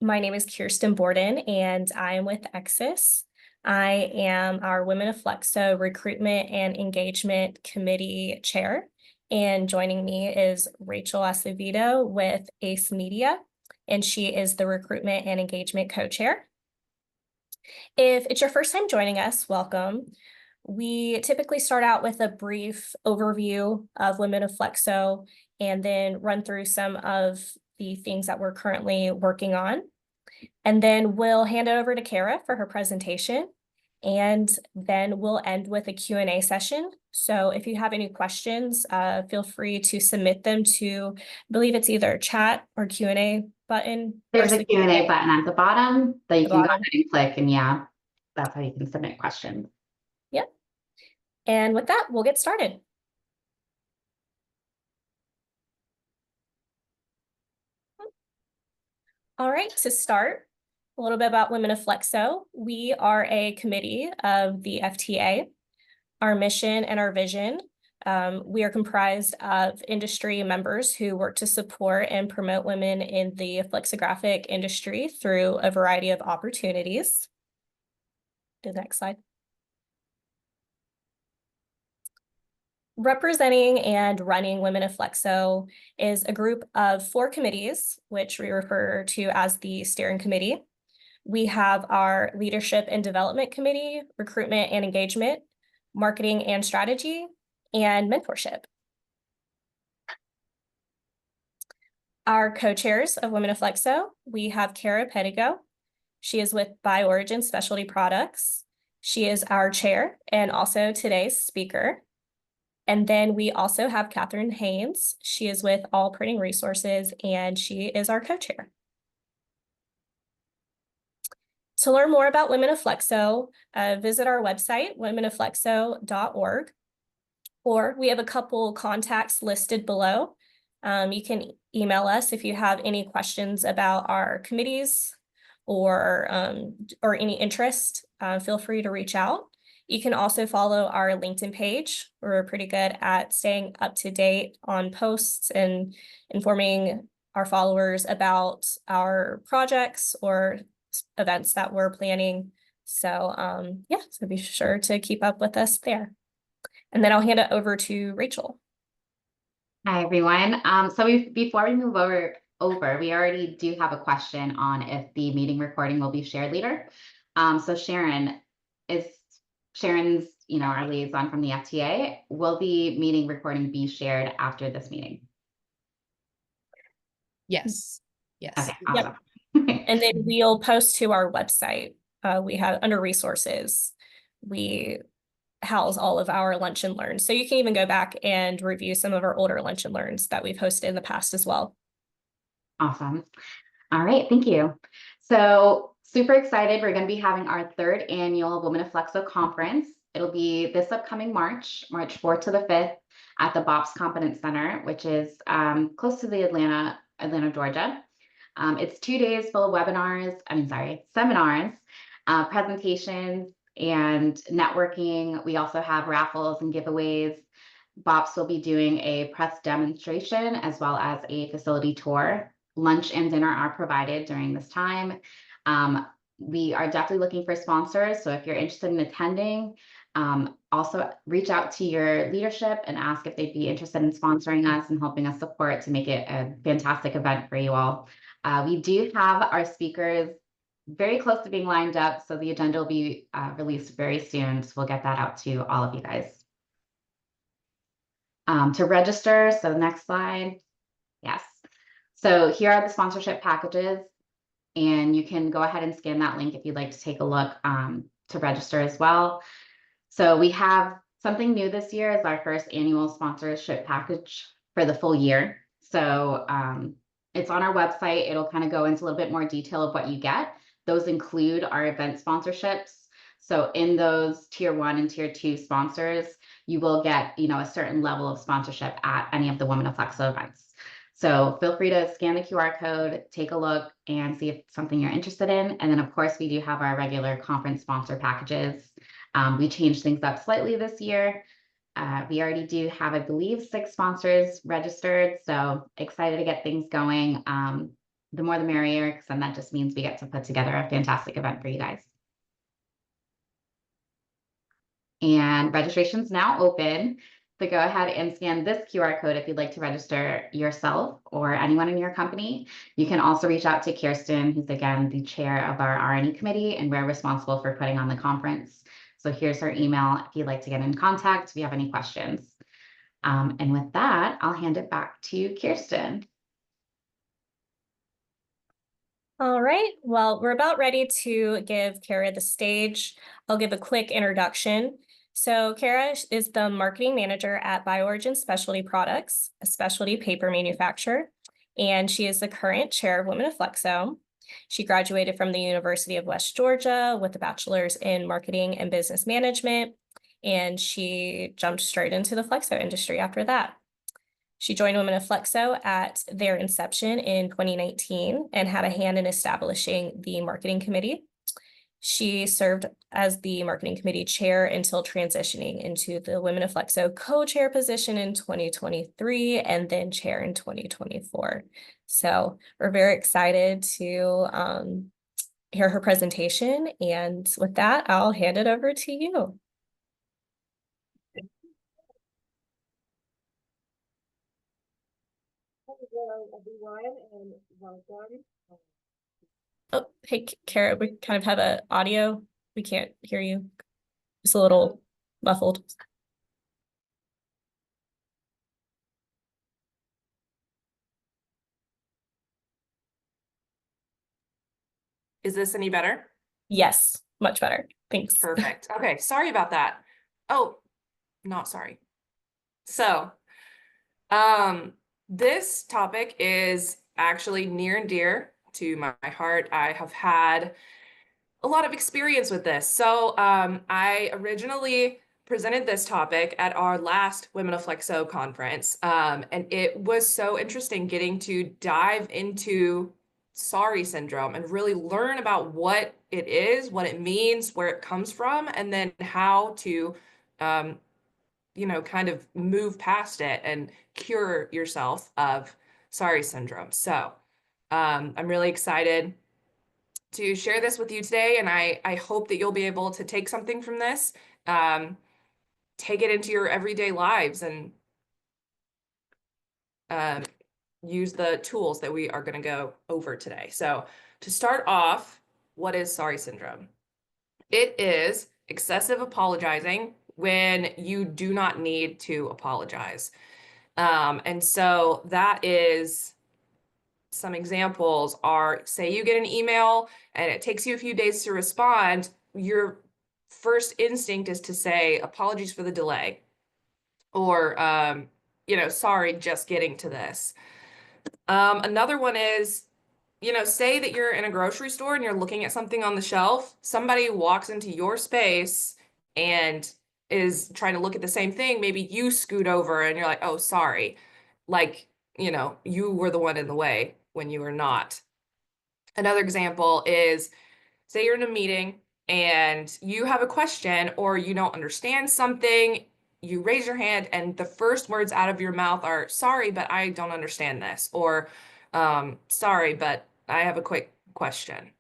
My name is Kirsten Borden, and I am with Exis. I am our Women of Flexo Recruitment and Engagement Committee Chair. And joining me is Rachel Acevedo with ACE Media, and she is the Recruitment and Engagement Co-Chair. If it's your first time joining us, welcome. We typically start out with a brief overview of Women of Flexo and then run through some of the things that we're currently working on. And then we'll hand it over to Kara for her presentation. And then we'll end with a Q&A session. So if you have any questions, feel free to submit them to, I believe it's either chat or Q&A button. There's a Q&A button at the bottom that you can go ahead and click, and yeah, that's how you can submit questions. Yep. And with that, we'll get started. All right, to start, a little bit about Women of Flexo. We are a committee of the FTA. Our mission and our vision, we are comprised of industry members who work to support and promote women in the flexographic industry through a variety of opportunities. The next slide. Representing and running Women of Flexo is a group of 4 committees, which we refer to as the steering committee. We have our Leadership and Development Committee, Recruitment and Engagement, Marketing and Strategy, and Mentorship. Our co-chairs of Women of Flexo, we have Kara Pedigo. She is with BioOrigin Specialty Products. She is our chair and also today's speaker. And then we also have Catherine Haynes. She is with All Printing Resources, and she is our co-chair. To learn more about Women of Flexo, visit our website, womenofflexo.org, or we have a couple contacts listed below. You can email us if you have any questions about our committees or any interest. Feel free to reach out. You can also follow our LinkedIn page. We're pretty good at staying up to date on posts and informing our followers about our projects or events that we're planning. So yeah, so be sure to keep up with us there. And then I'll hand it over to Rachel. Hi, everyone. Before we move over, we already do have a question on if the meeting recording will be shared later. So Sharon's, our liaison from the FTA. Will the meeting recording be shared after this meeting? Yes. Okay, awesome. Yep. And then we'll post to our website. We have under resources, we house all of our lunch and learns. So you can even go back and review some of our older lunch and learns that we've hosted in the past as well. Awesome. All right, thank you. So super excited. We're going to be having our 3rd annual Women of Flexo conference. It'll be this upcoming March 4th to the 5th at the BOPS Competence Center, which is close to the Atlanta, Georgia. It's 2 days full of seminars, presentations, and networking. We also have raffles and giveaways. BOPS will be doing a press demonstration as well as a facility tour. Lunch and dinner are provided during this time. We are definitely looking for sponsors. So if you're interested in attending, also reach out to your leadership and ask if they'd be interested in sponsoring us and helping us support to make it a fantastic event for you all. We do have our speakers very close to being lined up, so the agenda will be released very soon. So we'll get that out to all of you guys. To register, so next slide. Yes. So here are the sponsorship packages, and you can go ahead and scan that link if you'd like to take a look to register as well. So we have something new this year is our first annual sponsorship package for the full year. So it's on our website. It'll kind of go into a little bit more detail of what you get. Those include our event sponsorships. So in those tier 1 and tier 2 sponsors, you will get, a certain level of sponsorship at any of the Women of Flexo events. So feel free to scan the QR code, take a look, and see if it's something you're interested in. And then, of course, we do have our regular conference sponsor packages. We changed things up slightly this year. We already do have, I believe, 6 sponsors registered. So excited to get things going. the more the merrier, because then that just means we get to put together a fantastic event for you guys. And registration's now open. So go ahead and scan this QR code if you'd like to register yourself or anyone in your company. You can also reach out to Kirsten, who's again the chair of our R&E committee, and we're responsible for putting on the conference. So here's her email if you'd like to get in contact, if you have any questions. And with that, I'll hand it back to Kirsten. All right, well, we're about ready to give Kara the stage. I'll give a quick introduction. So Kara is the marketing manager at BioOrigin Specialty Products, a specialty paper manufacturer, and she is the current chair of Women of Flexo. She graduated from the University of West Georgia with a bachelor's in marketing and business management, and she jumped straight into the Flexo industry after that. She joined Women of Flexo at their inception in 2019 and had a hand in establishing the marketing committee. She served as the marketing committee chair until transitioning into the Women of Flexo co-chair position in 2023 and then chair in 2024. So we're very excited to hear her presentation. And with that, I'll hand it over to you. Hello, everyone, and welcome. Oh, hey, Kara, we kind of have a audio. We can't hear you. It's a little muffled. Is this any better? Yes, much better. Thanks. Perfect. Okay, sorry about that. Oh, not sorry. So, this topic is actually near and dear to my heart. I have had a lot of experience with this. So, I originally presented this topic at our last Women of Flexo conference, and it was so interesting getting to dive into sorry syndrome and really learn about what it is, what it means, where it comes from, and then how to, kind of move past it and cure yourself of sorry syndrome. So, I'm really excited to share this with you today, and I hope that you'll be able to take something from this, um, take it into your everyday lives, and um, use the tools that we are going to go over today. So to start off, what is sorry syndrome? It is excessive apologizing when you do not need to apologize. And so that is some examples are, say you get an email and it takes you a few days to respond, your first instinct is to say, apologies for the delay, or, sorry, just getting to this. Another one is, say that you're in a grocery store and you're looking at something on the shelf, somebody walks into your space and is trying to look at the same thing. Maybe you scoot over and you're like, oh, sorry. Like, you were the one in the way when you were not. Another example is, say you're in a meeting and you have a question or you don't understand something, you raise your hand and the first words out of your mouth are, sorry, but I don't understand this, or sorry, but I have a quick question.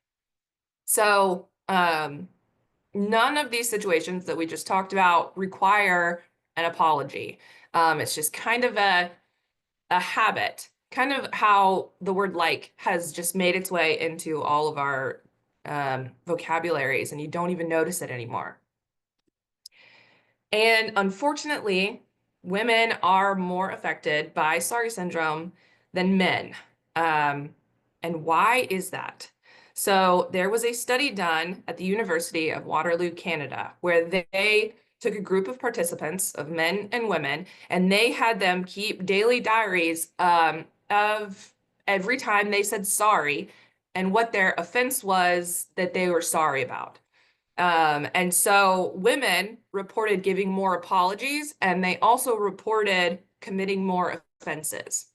So none of these situations that we just talked about require an apology. It's just kind of a habit, kind of how the word like has just made its way into all of our vocabularies, and you don't even notice it anymore. And unfortunately, women are more affected by sorry syndrome than men. And why is that? So there was a study done at the University of Waterloo, Canada, where they took a group of participants of men and women, and they had them keep daily diaries of every time they said sorry and what their offense was that they were sorry about. And so women reported giving more apologies, and they also reported committing more offenses,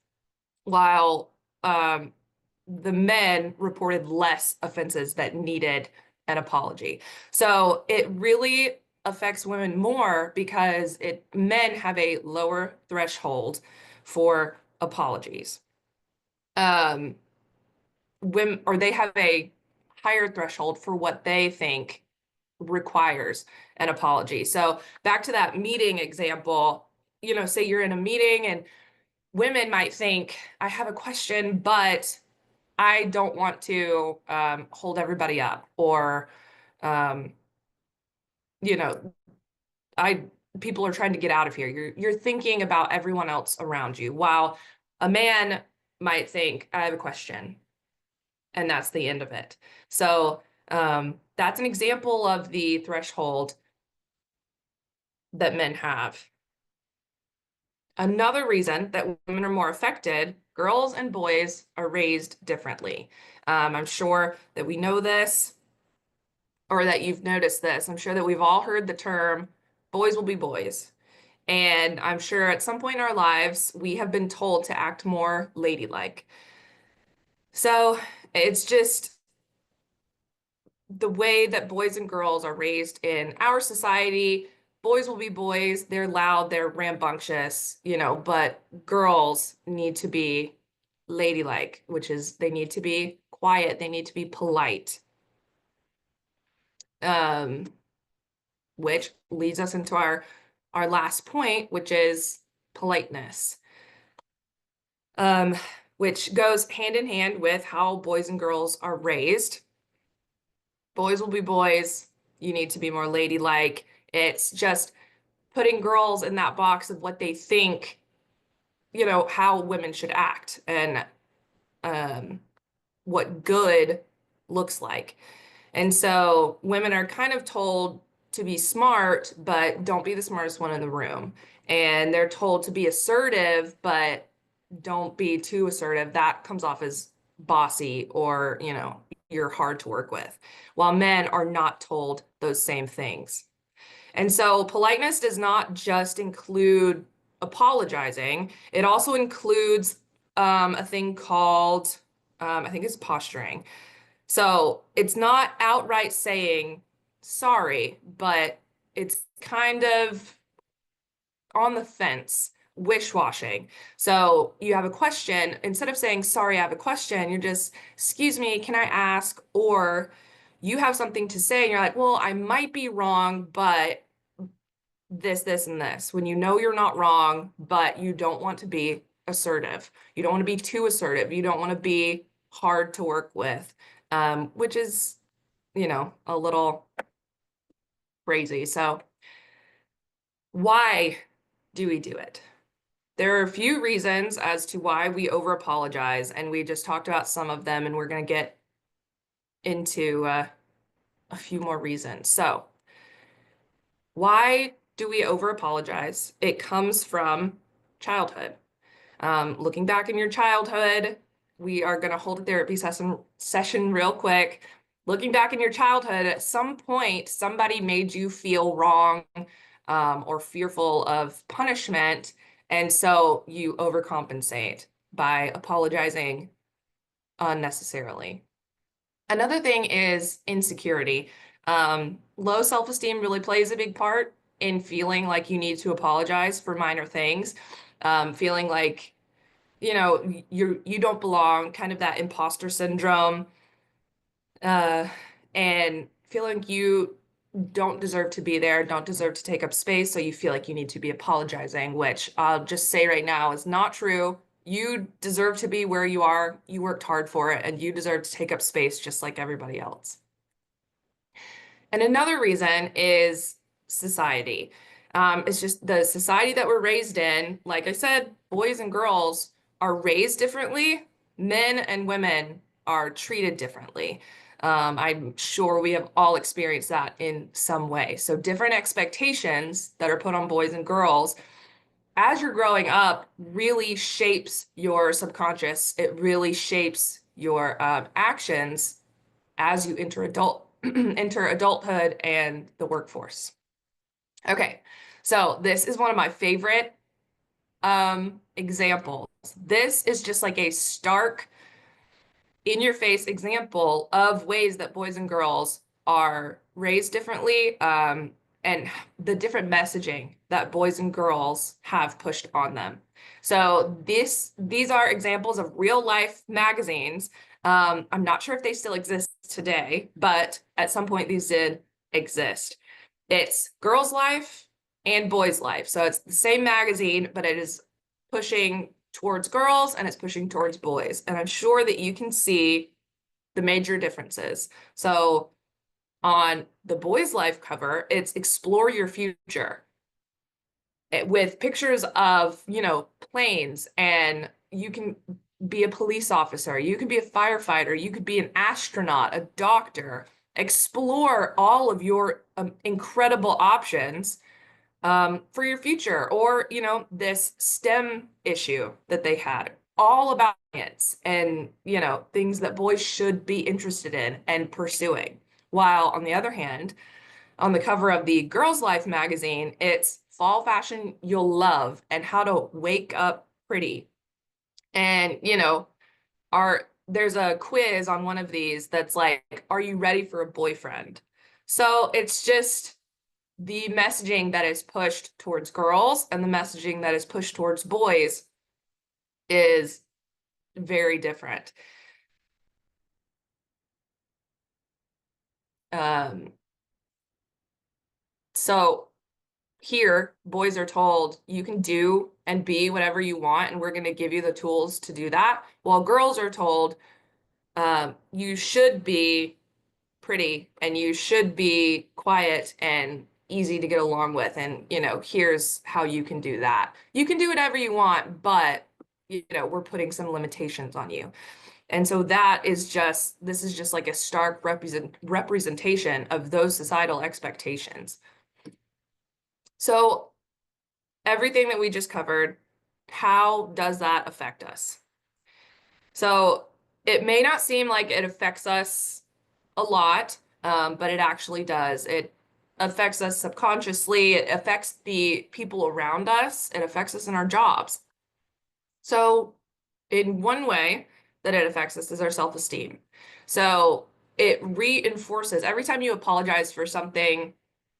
while the men reported less offenses that needed an apology. So it really affects women more because men have a lower threshold for apologies. women, or they have a higher threshold for what they think requires an apology. So back to that meeting example, you know, say you're in a meeting and women might think, I have a question, but I don't want to hold everybody up, or, um, you know, I people are trying to get out of here. You're thinking about everyone else around you, while a man might think, I have a question, and that's the end of it. So that's an example of the threshold that men have. Another reason that women are more affected, girls and boys are raised differently. I'm sure that we know this, or that you've noticed this. I'm sure that we've all heard the term, boys will be boys. And I'm sure at some point in our lives, we have been told to act more ladylike. So it's just the way that boys and girls are raised in our society. Boys will be boys. They're loud, they're rambunctious, you know, but girls need to be ladylike, which is they need to be quiet, they need to be polite. Which leads us into our last point, which is politeness. Which goes hand in hand with how boys and girls are raised. Boys will be boys. You need to be more ladylike. It's just putting girls in that box of what they think, you know, how women should act, and what good looks like. And so women are kind of told to be smart, but don't be the smartest one in the room. And they're told to be assertive, but don't be too assertive. That comes off as bossy, or, you know, you're hard to work with. While men are not told those same things. And so politeness does not just include apologizing. It also includes a thing called, I think it's posturing. So it's not outright saying sorry, but it's kind of on the fence, wish-washing. So you have a question, instead of saying, sorry, I have a question, you're just, excuse me, can I ask? Or you have something to say and you're like, well, I might be wrong, but this, and this. When you know you're not wrong, but you don't want to be assertive. You don't want to be too assertive. You don't want to be hard to work with, which is, you know, a little crazy. So why do we do it? There are a few reasons as to why we over apologize, and we just talked about some of them, and we're going to get into a few more reasons. So why do we over apologize? It comes from childhood. Looking back in your childhood, we are going to hold a therapy session real quick. Looking back in your childhood, at some point, somebody made you feel wrong, or fearful of punishment. And so you overcompensate by apologizing unnecessarily. Another thing is insecurity. Low self-esteem really plays a big part in feeling like you need to apologize for minor things. Feeling like, you know, you don't belong, kind of that imposter syndrome, and feeling you don't deserve to be there, don't deserve to take up space, so you feel like you need to be apologizing, which I'll just say right now is not true. You deserve to be where you are. You worked hard for it, and you deserve to take up space just like everybody else. And another reason is society. It's just the society that we're raised in. Like I said, boys and girls are raised differently. Men and women are treated differently. I'm sure we have all experienced that in some way. So different expectations that are put on boys and girls as you're growing up really shapes your subconscious. It really shapes your actions as you enter adulthood and the workforce. Okay, so this is one of my favorite examples. This is just like a stark, in your face example of ways that boys and girls are raised differently, and the different messaging that boys and girls have pushed on them. So these are examples of real life magazines I'm not sure if they still exist today, but at some point these did exist. It's Girls Life and Boys Life. So it's the same magazine, but it is pushing towards girls and it's pushing towards boys. And I'm sure that you can see the major differences. So on the Boys Life cover, it's Explore Your Future with pictures of, planes, and you can be a police officer, you can be a firefighter, you could be an astronaut, a doctor. Explore all of your incredible options for your future, or this STEM issue that they had, all about science and things that boys should be interested in and pursuing. While on the other hand, on the cover of the Girls Life magazine, it's fall fashion you'll love and how to wake up pretty. And there's a quiz on one of these that's like, are you ready for a boyfriend? So it's just the messaging that is pushed towards girls and the messaging that is pushed towards boys is very different. So here, boys are told you can do and be whatever you want, and we're going to give you the tools to do that. While girls are told you should be pretty and you should be quiet and easy to get along with. And, here's how you can do that. You can do whatever you want, but, we're putting some limitations on you. And so this is just like a stark representation of those societal expectations. So everything that we just covered, how does that affect us? So it may not seem like it affects us a lot, but it actually does. It affects us subconsciously. It affects the people around us. It affects us in our jobs. So in one way that it affects us is our self-esteem. So it reinforces every time you apologize for something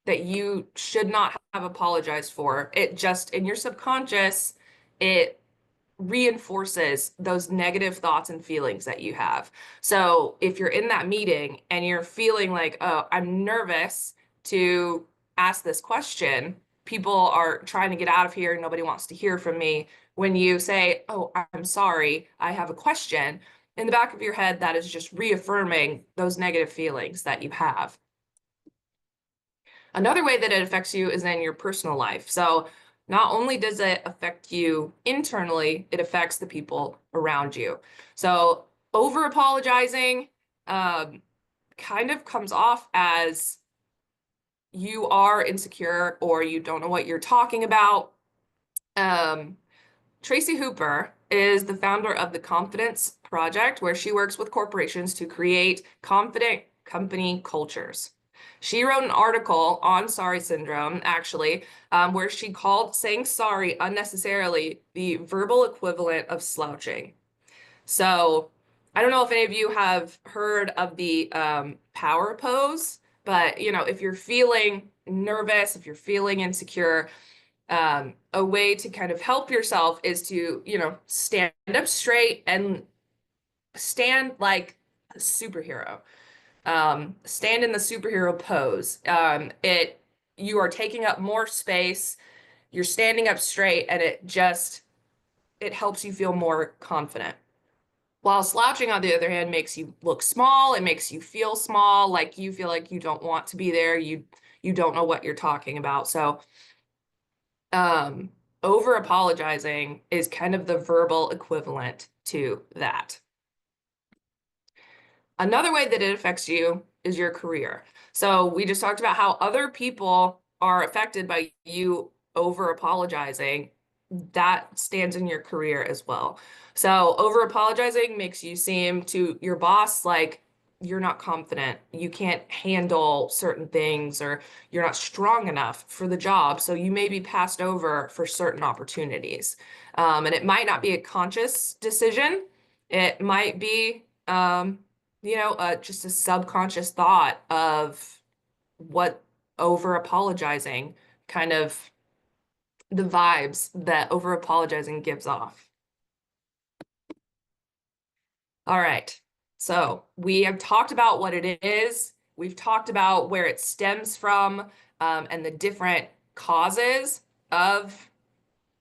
that you should not have apologized for, it just in your subconscious, it reinforces those negative thoughts and feelings that you have. So if you're in that meeting and you're feeling like, oh, I'm nervous to ask this question, people are trying to get out of here, nobody wants to hear from me. When you say, oh, I'm sorry, I have a question, in the back of your head, that is just reaffirming those negative feelings that you have. Another way that it affects you is in your personal life. So not only does it affect you internally, it affects the people around you. So over apologizing kind of comes off as you are insecure or you don't know what you're talking about. Tracy Hooper is the founder of the Confidence Project, where she works with corporations to create confident company cultures. She wrote an article on sorry syndrome, actually, where she called saying sorry unnecessarily the verbal equivalent of slouching. So I don't know if any of you have heard of the power pose, but if you're feeling nervous, if you're feeling insecure, a way to kind of help yourself is to, stand up straight and stand like a superhero. Stand in the superhero pose. You are taking up more space, you're standing up straight, and it helps you feel more confident. While slouching, on the other hand, makes you look small, it makes you feel small, like you feel like you don't want to be there, you don't know what you're talking about. So over apologizing is kind of the verbal equivalent to that. Another way that it affects you is your career. So we just talked about how other people are affected by you over apologizing. That stands in your career as well. So over apologizing makes you seem to your boss like you're not confident, you can't handle certain things, or you're not strong enough for the job. So you may be passed over for certain opportunities. And it might not be a conscious decision. It might be, just a subconscious thought of what over apologizing kind of the vibes that over apologizing gives off. All right. So we have talked about what it is. We've talked about where it stems from, and the different causes of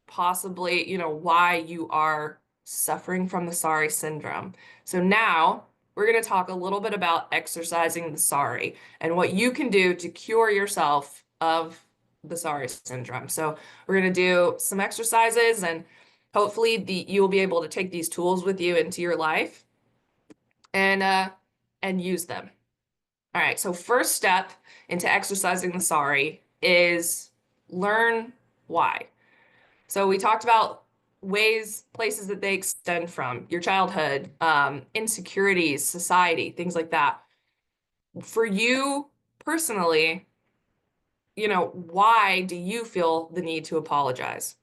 possibly, why you are suffering from the sorry syndrome. So now we're going to talk a little bit about exercising the sorry and what you can do to cure yourself of the sorry syndrome. So we're going to do some exercises, and hopefully you'll be able to take these tools with you into your life and use them. All right, so first step into exercising the sorry is learn why. So we talked about places that they extend from, your childhood, insecurities, society, things like that. For you personally, why do you feel the need to apologize?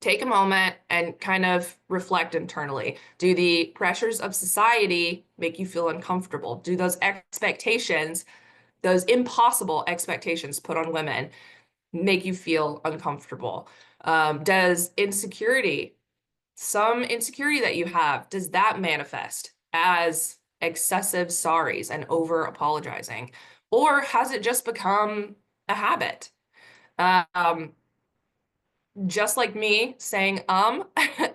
Take a moment and kind of reflect internally. Do the pressures of society make you feel uncomfortable? Do those expectations, those impossible expectations put on women, make you feel uncomfortable? Does some insecurity that you have, does that manifest as excessive sorries and over apologizing? Or has it just become a habit? Um, just like me saying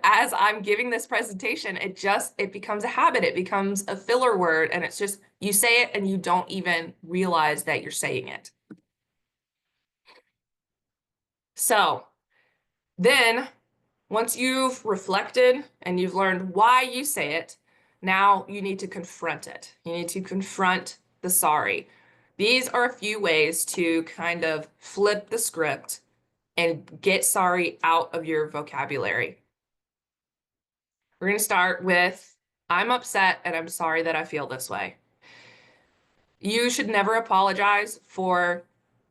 as I'm giving this presentation, it becomes a habit. It becomes a filler word, and it's just you say it and you don't even realize that you're saying it. So then once you've reflected and you've learned why you say it, now you need to confront it. You need to confront the sorry. These are a few ways to kind of flip the script and get sorry out of your vocabulary. We're going to start with, I'm upset and I'm sorry that I feel this way. You should never apologize for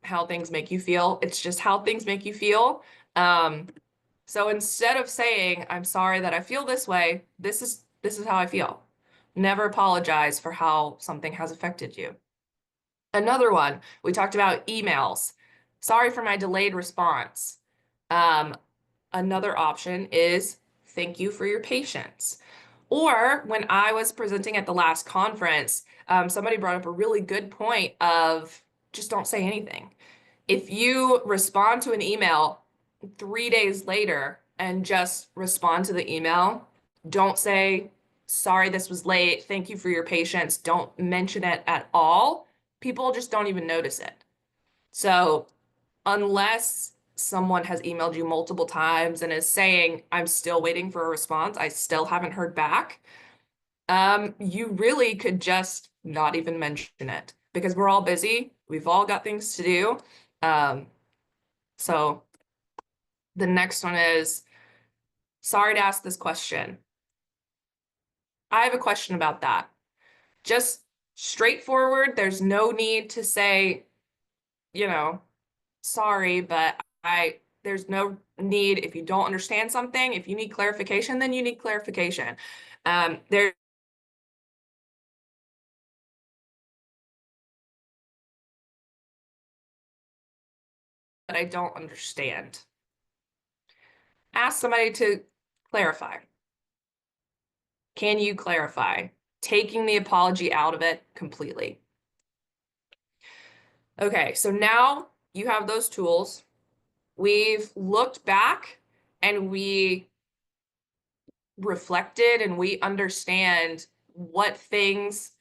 how things make you feel. It's just how things make you feel. So instead of saying, I'm sorry that I feel this way, this is how I feel. Never apologize for how something has affected you. Another one, we talked about emails. Sorry for my delayed response. Another option is thank you for your patience. Or when I was presenting at the last conference, somebody brought up a really good point of just don't say anything. If you respond to an email 3 days later and just respond to the email, don't say, sorry, this was late. Thank you for your patience. Don't mention it at all. People just don't even notice it. So unless someone has emailed you multiple times and is saying, I'm still waiting for a response, I still haven't heard back, you really could just not even mention it because we're all busy. We've all got things to do. So the next one is, sorry to ask this question. I have a question about that. Just straightforward. There's no need to say, sorry, but there's no need if you don't understand something. If you need clarification, then you need clarification. There that I don't understand. Ask somebody to clarify. Can you clarify? Taking the apology out of it completely. Okay, so now you have those tools. We've looked back and we reflected and we understand what things,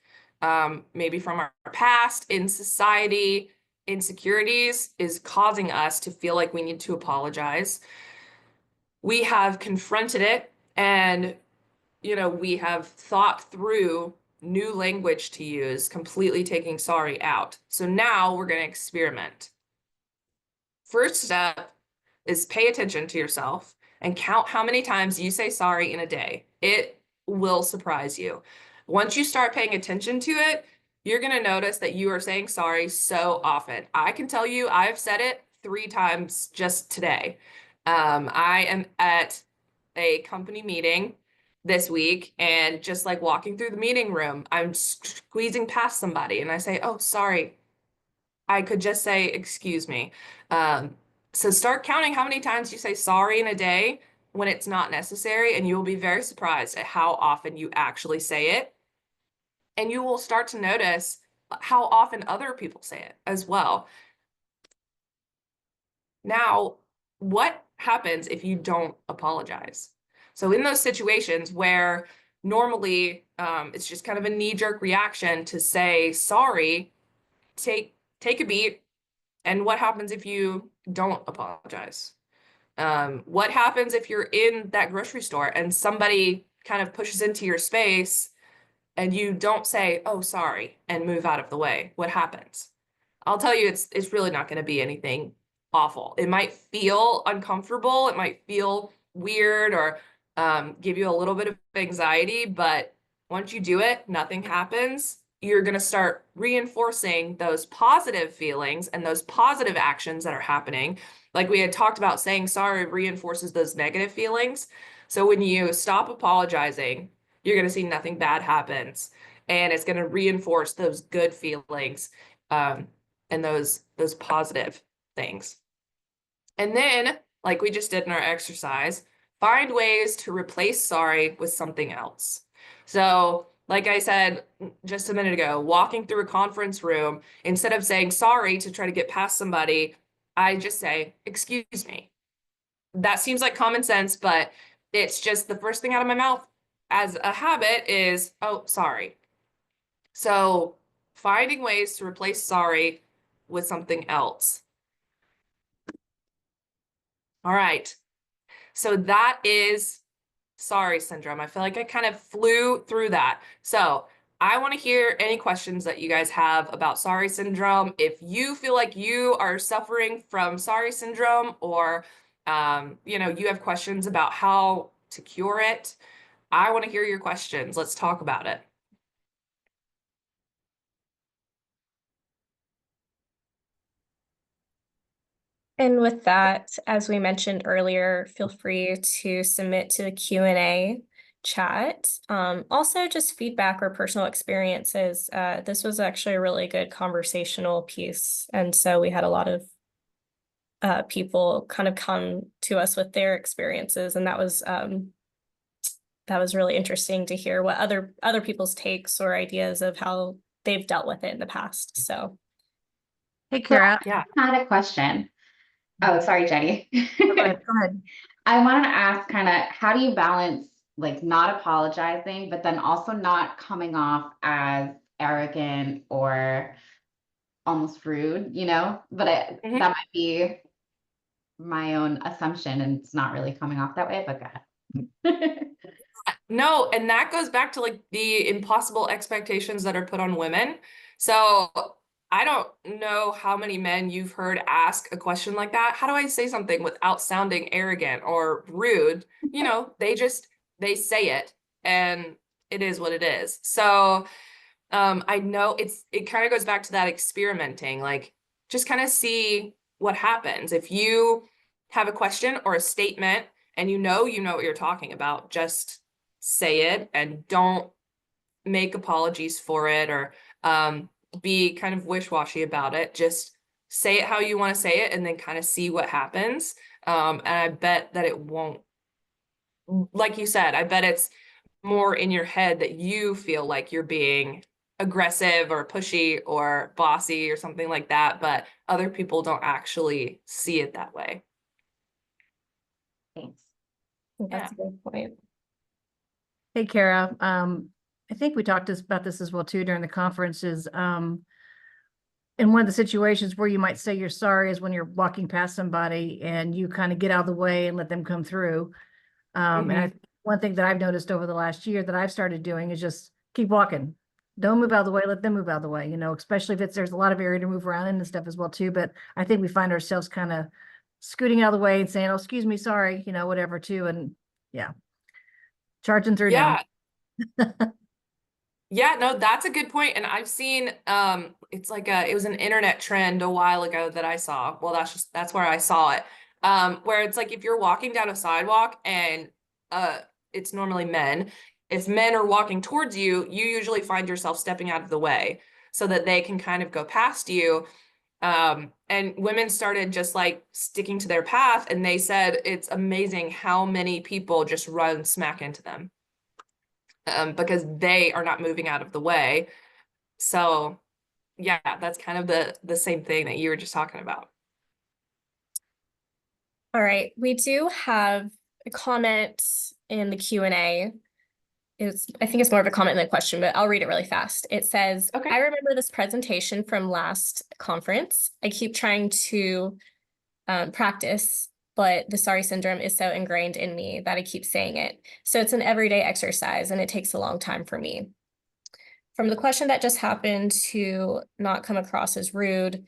maybe from our past in society, insecurities is causing us to feel like we need to apologize. We have confronted it and, we have thought through new language to use, completely taking sorry out. So now we're going to experiment. First step is pay attention to yourself and count how many times you say sorry in a day. It will surprise you. Once you start paying attention to it, you're going to notice that you are saying sorry so often. I can tell you I've said it 3 times just today. I am at a company meeting this week, and just like walking through the meeting room, I'm squeezing past somebody and I say, oh, sorry. I could just say, excuse me. So start counting how many times you say sorry in a day when it's not necessary, and you'll be very surprised at how often you actually say it. And you will start to notice how often other people say it as well. Now, what happens if you don't apologize? So in those situations where normally it's just kind of a knee-jerk reaction to say sorry, take a beat. And what happens if you don't apologize? What happens if you're in that grocery store and somebody kind of pushes into your space and you don't say, "Oh, sorry," and move out of the way? What happens? I'll tell you, it's really not going to be anything awful. It might feel uncomfortable. It might feel weird or give you a little bit of anxiety, but once you do it, nothing happens. You're going to start reinforcing those positive feelings and those positive actions that are happening. Like we had talked about, saying sorry reinforces those negative feelings. So when you stop apologizing, you're going to see nothing bad happens, and it's going to reinforce those good feelings. And those positive things. And then, like we just did in our exercise, find ways to replace sorry with something else. So, like I said just a minute ago, walking through a conference room, instead of saying sorry to try to get past somebody, I just say, "Excuse me." That seems like common sense, but it's just the first thing out of my mouth as a habit is, "Oh, sorry." So, finding ways to replace sorry with something else. All right. So that is sorry syndrome. I feel like I kind of flew through that. So I want to hear any questions that you guys have about sorry syndrome. If you feel like you are suffering from sorry syndrome, or you have questions about how to cure it, I want to hear your questions. Let's talk about it. And with that, as we mentioned earlier, feel free to submit to the Q&A chat. Also, just feedback or personal experiences. This was actually a really good conversational piece. And so we had a lot of people kind of come to us with their experiences. And that was really interesting to hear what other people's takes or ideas of how they've dealt with it in the past. So, Hey, Kara. Yeah. I had a question. Oh, sorry, Jenny. Go ahead. Go ahead. I wanted to ask kind of, how do you balance like not apologizing, but then also not coming off as arrogant or almost rude, But Mhm. that might be my own assumption, and it's not really coming off that way, but go ahead. No, and that goes back to like the impossible expectations that are put on women. So I don't know how many men you've heard ask a question like that. How do I say something without sounding arrogant or rude? They say it, and it is what it is. So I know it kind of goes back to that experimenting, like just kind of see what happens. If you have a question or a statement and you know what you're talking about, just say it and don't make apologies for it, or be kind of wish-washy about it. Just say it how you want to say it and then kind of see what happens. And I bet that it won't, like you said, I bet it's more in your head that you feel like you're being aggressive or pushy or bossy or something like that, but other people don't actually see it that way. Thanks. that's a good point. Hey, Kara. I think we talked about this as well too during the conferences. In one of the situations where you might say you're sorry is when you're walking past somebody and you kind of get out of the way and let them come through. And one thing that I've noticed over the last year that I've started doing is just keep walking. Don't move out of the way, let them move out of the way, especially if there's a lot of area to move around in and stuff as well too. But I think we find ourselves kind of scooting out of the way and saying, "Oh, excuse me, sorry," whatever too. And yeah, charging through now. Yeah, no, that's a good point. And I've seen it's like it was an internet trend a while ago that I saw. Well, that's where I saw it. Where it's like if you're walking down a sidewalk and it's normally men. If men are walking towards you, you usually find yourself stepping out of the way so that they can kind of go past you. And women started just like sticking to their path, and they said it's amazing how many people just run smack into them. because they are not moving out of the way. So yeah, that's kind of the same thing that you were just talking about. All right, we do have a comment in the Q&A. I think it's more of a comment than a question, but I'll read it really fast. It says, Okay. I remember this presentation from last conference. I keep trying to practice, but the sorry syndrome is so ingrained in me that I keep saying it. So it's an everyday exercise and it takes a long time for me. From the question that just happened to not come across as rude,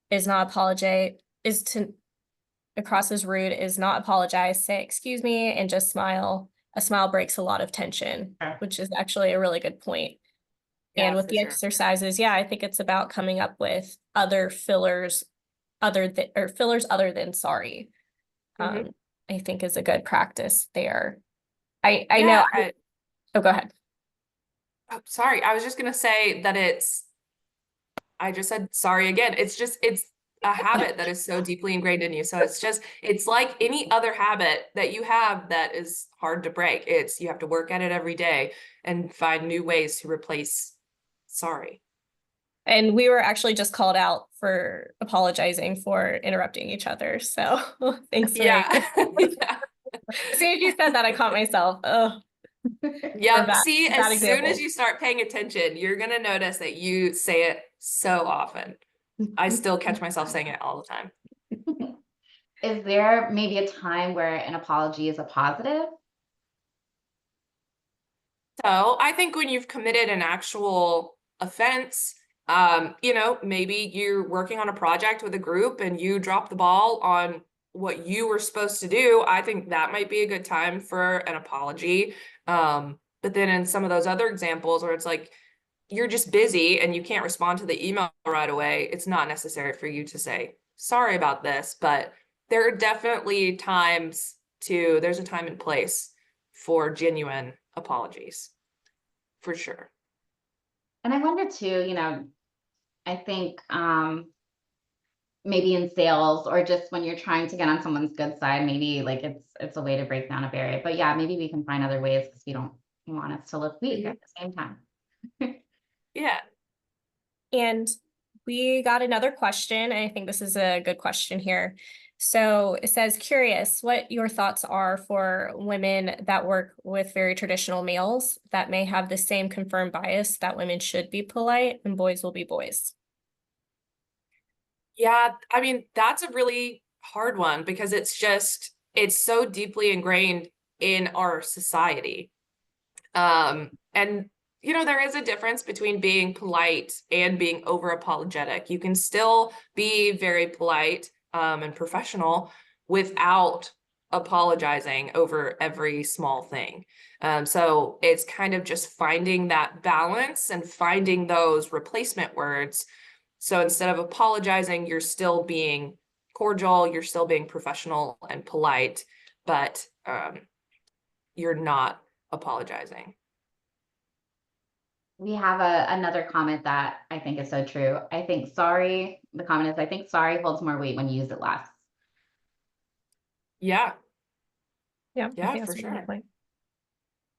is not apologize, is to across as rude, is not apologize, say excuse me, and just smile. A smile breaks a lot of tension, which is actually a really good point. And Yeah, with for the sure. exercises, yeah, I think it's about coming up with other fillers fillers other than sorry. Mhm. I think is a good practice there. I Yeah, know. Oh, go ahead. oh, sorry. I was just gonna say that I just said sorry again. It's a habit that is so deeply ingrained in you. So it's like any other habit that you have that is hard to break. You have to work at it every day and find new ways to replace sorry. And we were actually just called out for apologizing for interrupting each other. So thanks for Yeah. Yeah. as soon as you said that, I caught myself. Oh, Yep. See, bad as soon as example. you start paying attention, you're gonna notice that you say it so often. I still catch myself saying it all the time. Is there maybe a time where an apology is a positive? So I think when you've committed an actual offense, maybe you're working on a project with a group and you drop the ball on what you were supposed to do. I think that might be a good time for an apology. But then in some of those other examples where it's like you're just busy and you can't respond to the email right away, it's not necessary for you to say, sorry about this. But there are definitely there's a time and place for genuine apologies, for sure. And I wonder too, I think maybe in sales or just when you're trying to get on someone's good side, maybe like it's a way to break down a barrier. But yeah, maybe we can find other ways because we don't want us to look weak at the same time. Yeah. And we got another question. And I think this is a good question here. So it says, curious what your thoughts are for women that work with very traditional males that may have the same confirmed bias that women should be polite and boys will be boys. Yeah, I mean, that's a really hard one because it's so deeply ingrained in our society. And there is a difference between being polite and being over apologetic. You can still be very polite and professional without apologizing over every small thing. So it's kind of just finding that balance and finding those replacement words. So instead of apologizing, you're still being cordial, you're still being professional and polite, but you're not apologizing. We have another comment that I think is so true. The comment is, I think sorry holds more weight when you use it less. Yeah, Yeah, I yeah, think for that's a really good sure. point.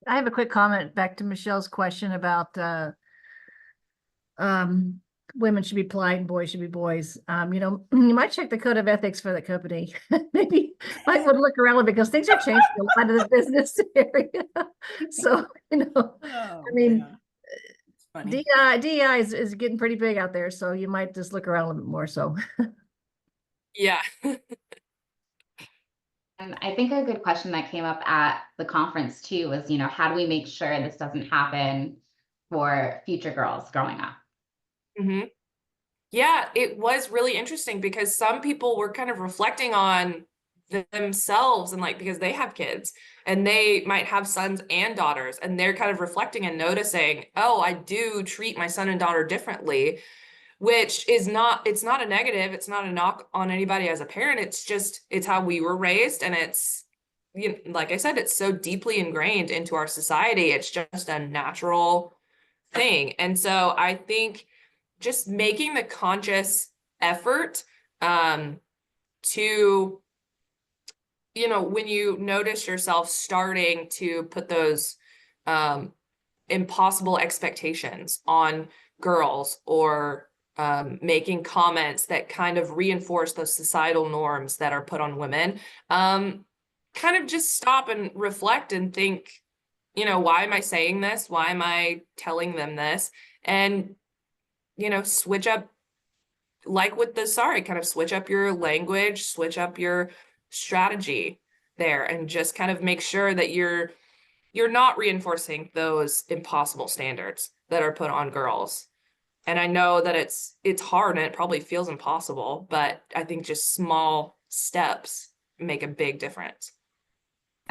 I have a quick comment back to Michelle's question about um, women should be polite and boys should be boys. You might check the code of ethics for the company. Maybe might want to look around because things are changing a lot of the business area. So, Oh, I mean, yeah. It's funny. DEI is getting pretty big out there. So you might just look around a little bit more. So Yeah. And I think a good question that came up at the conference too was, how do we make sure this doesn't happen for future girls growing up? Hmm. Yeah, it was really interesting because some people were kind of reflecting on themselves and because they have kids and they might have sons and daughters and they're kind of reflecting and noticing, oh, I do treat my son and daughter differently, which it's not a negative, it's not a knock on anybody as a parent, it's how we were raised, and it's like I said, it's so deeply ingrained into our society, it's just a natural thing. And so I think just making the conscious effort to when you notice yourself starting to put those impossible expectations on girls, or making comments that kind of reinforce those societal norms that are put on women, kind of just stop and reflect and think, why am I saying this? Why am I telling them this? And, switch up, like with the sorry, kind of switch up your language, switch up your strategy there, and just kind of make sure that you're not reinforcing those impossible standards that are put on girls. And I know that it's hard and it probably feels impossible, but I think just small steps make a big difference.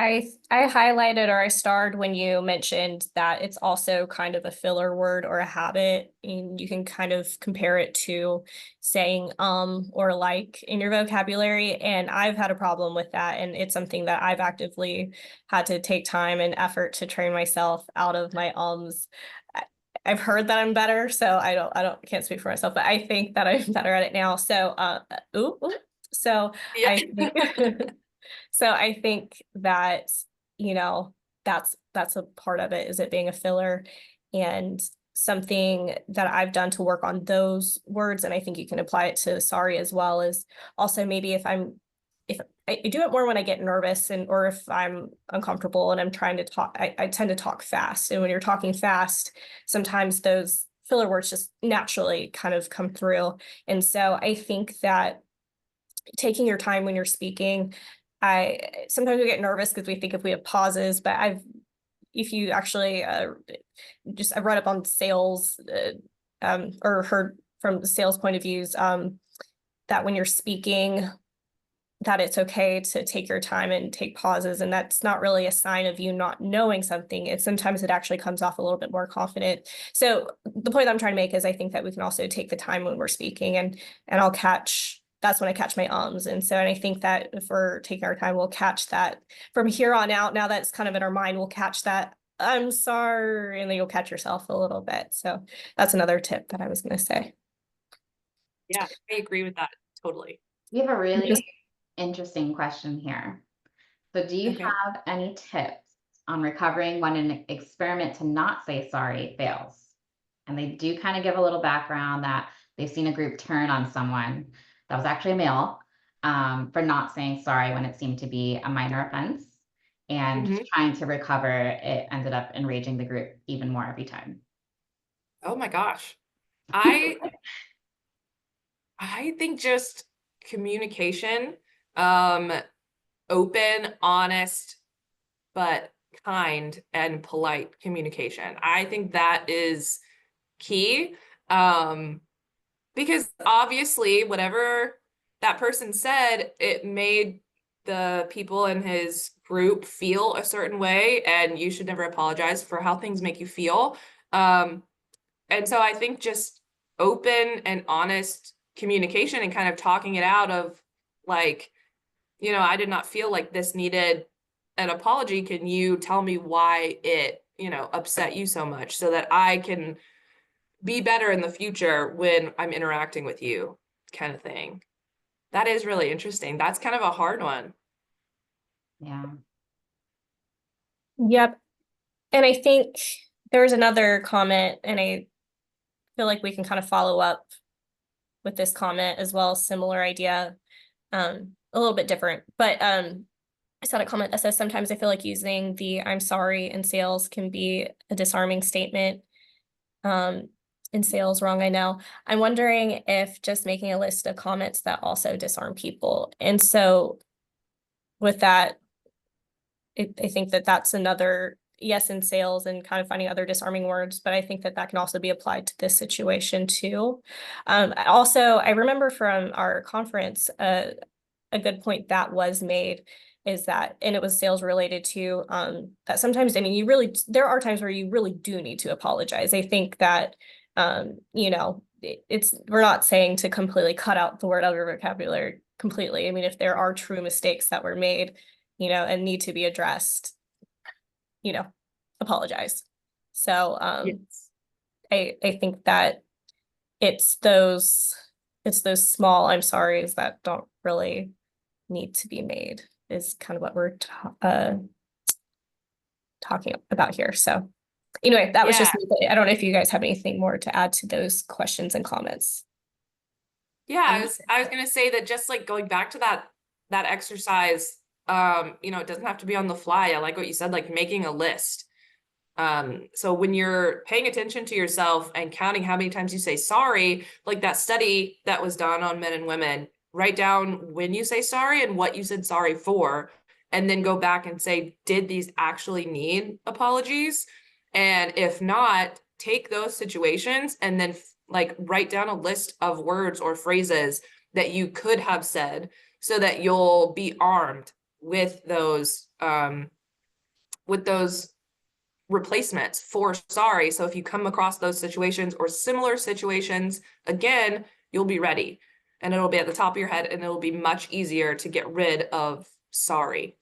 I highlighted or I starred when you mentioned that it's also kind of a filler word or a habit, and you can kind of compare it to saying or like in your vocabulary. And I've had a problem with that, and it's something that I've actively had to take time and effort to train myself out of my ums. I've heard that I'm better, so can't speak for myself, but I think that I'm better at it now. So so Yeah. I think so I think that, that's a part of it, is it being a filler, and something that I've done to work on those words. And I think you can apply it to sorry as well, is also maybe if I do it more when I get nervous, or if I'm uncomfortable and I'm trying to talk, I tend to talk fast. And when you're talking fast, sometimes those filler words just naturally kind of come through. And so I think that taking your time when you're speaking, sometimes we get nervous because we think if we have pauses, but if you actually I read up on sales, or heard from the sales point of views, that when you're speaking, that it's okay to take your time and take pauses. And that's not really a sign of you not knowing something. Sometimes it actually comes off a little bit more confident. So the point I'm trying to make is I think that we can also take the time when we're speaking, and that's when I catch my ums. And I think that if we're taking our time, we'll catch that from here on out. Now that's kind of in our mind, we'll catch that I'm sorry, and then you'll catch yourself a little bit. So that's another tip that I was going to say. Yeah, I agree with that totally. We have a really interesting question here. So do you Okay. have any tips on recovering when an experiment to not say sorry fails? And they do kind of give a little background that they've seen a group turn on someone that was actually a male, for not saying sorry when it seemed to be a minor offense. And trying to recover, it ended up enraging the group even more every time. Oh my gosh. I think just communication, open, honest, but kind and polite communication. I think that is key. Because obviously whatever that person said, it made the people in his group feel a certain way, and you should never apologize for how things make you feel. And so I think just open and honest communication and kind of talking it out of like, I did not feel like this needed an apology. Can you tell me why it, upset you so much, so that I can be better in the future when I'm interacting with you, kind of thing. That is really interesting. That's kind of a hard one. Yeah. Yep. And I think there was another comment, and I feel like we can kind of follow up with this comment as well, similar idea, a little bit different. But I saw a comment that says, sometimes I feel like using the I'm sorry in sales can be a disarming statement. In sales, wrong, I know. I'm wondering if just making a list of comments that also disarm people. And so with that, I think that that's another yes in sales, and kind of finding other disarming words, but I think that can also be applied to this situation too. Also, I remember from our conference, a good point that was made is that, and it was sales related to, that sometimes, I mean, there are times where you really do need to apologize. I think that, we're not saying to completely cut out the word out of your vocabulary completely. I mean, if there are true mistakes that were made, and need to be addressed, apologize. So, Yes. I think that it's those small I'm sorry's that don't really need to be made, is kind of what we're talking about here. So Anyway, that was Yeah. just me. I don't know if you guys have anything more to add to those questions and comments. Yeah, I was gonna say that, just like going back to that exercise, it doesn't have to be on the fly. I like what you said, like making a list. So when you're paying attention to yourself and counting how many times you say sorry, like that study that was done on men and women, write down when you say sorry and what you said sorry for, and then go back and say, did these actually need apologies? And if not, take those situations and then like write down a list of words or phrases that you could have said, so that you'll be armed with those replacements for sorry. So if you come across those situations or similar situations again, you'll be ready, and it'll be at the top of your head, and it'll be much easier to get rid of sorry.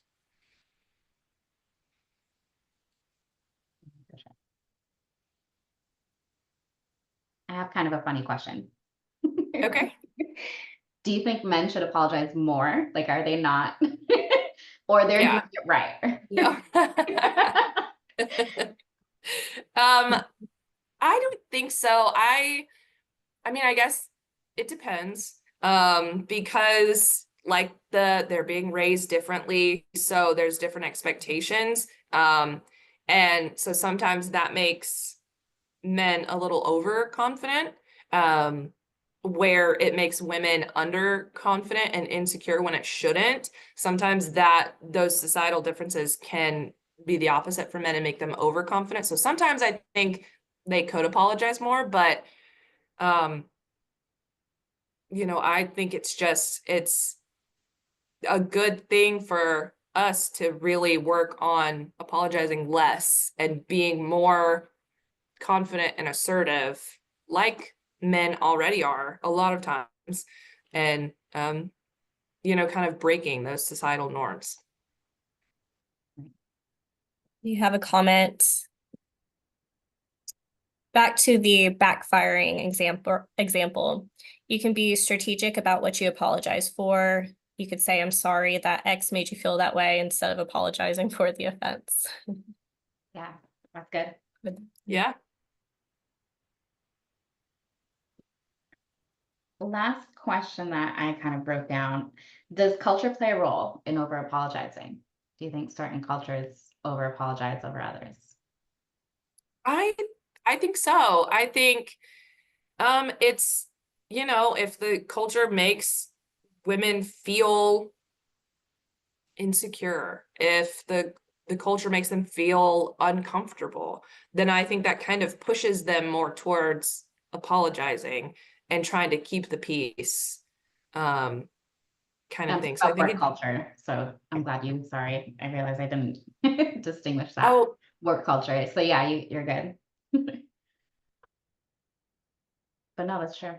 I have kind of a funny question. Okay. Do you think men should apologize more? Like, are they not, or they're Yeah. doing it right? No. I don't think so. I mean, I guess it depends. Because like they're being raised differently, so there's different expectations. And so sometimes that makes men a little overconfident, where it makes women underconfident and insecure when it shouldn't. Sometimes those societal differences can be the opposite for men and make them overconfident. So sometimes I think they could apologize more, but I think it's a good thing for us to really work on apologizing less and being more confident and assertive, like men already are a lot of times, and kind of breaking those societal norms. You have a comment? Back to the backfiring example, you can be strategic about what you apologize for. You could say, I'm sorry that X made you feel that way, instead of apologizing for the offense. Yeah, that's good. Yeah. Last question that I kind of broke down. Does culture play a role in over apologizing? Do you think certain cultures over apologize over others? I think so. I think it's if the culture makes women feel insecure, if the culture makes them feel uncomfortable, then I think that kind of pushes them more towards apologizing and trying to keep the peace, kind of thing. So I think work culture. So I'm glad sorry, I realized I didn't distinguish that. Oh, work culture. So yeah, you're good. But no, that's true.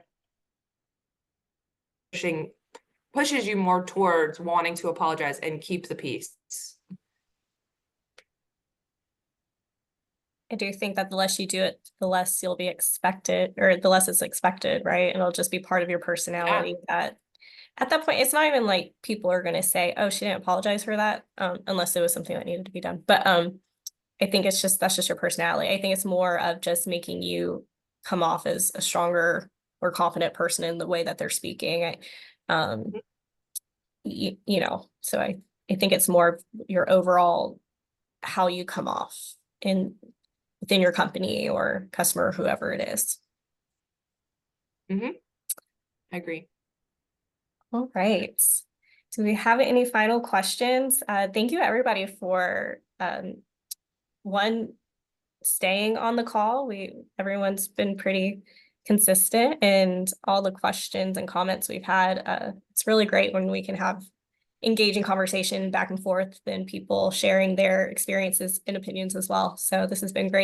pushes you more towards wanting to apologize and keep the peace. I do think that the less you do it, the less you'll be expected, or the less it's expected, right? And it'll just be part of your personality. That at that point, it's not even like people are going to say, oh, she didn't apologize for that, unless it was something that needed to be done. But I think that's just your personality. I think it's more of just making you come off as a stronger or confident person in the way that they're speaking. So I think it's more of your overall how you come off within your company or customer, or whoever it is. I agree. All right. Do we have any final questions? Thank you everybody for staying on the call. Everyone's been pretty consistent, and all the questions and comments we've had. It's really great when we can have engaging conversation back and forth, and people sharing their experiences and opinions as well. So this has been great.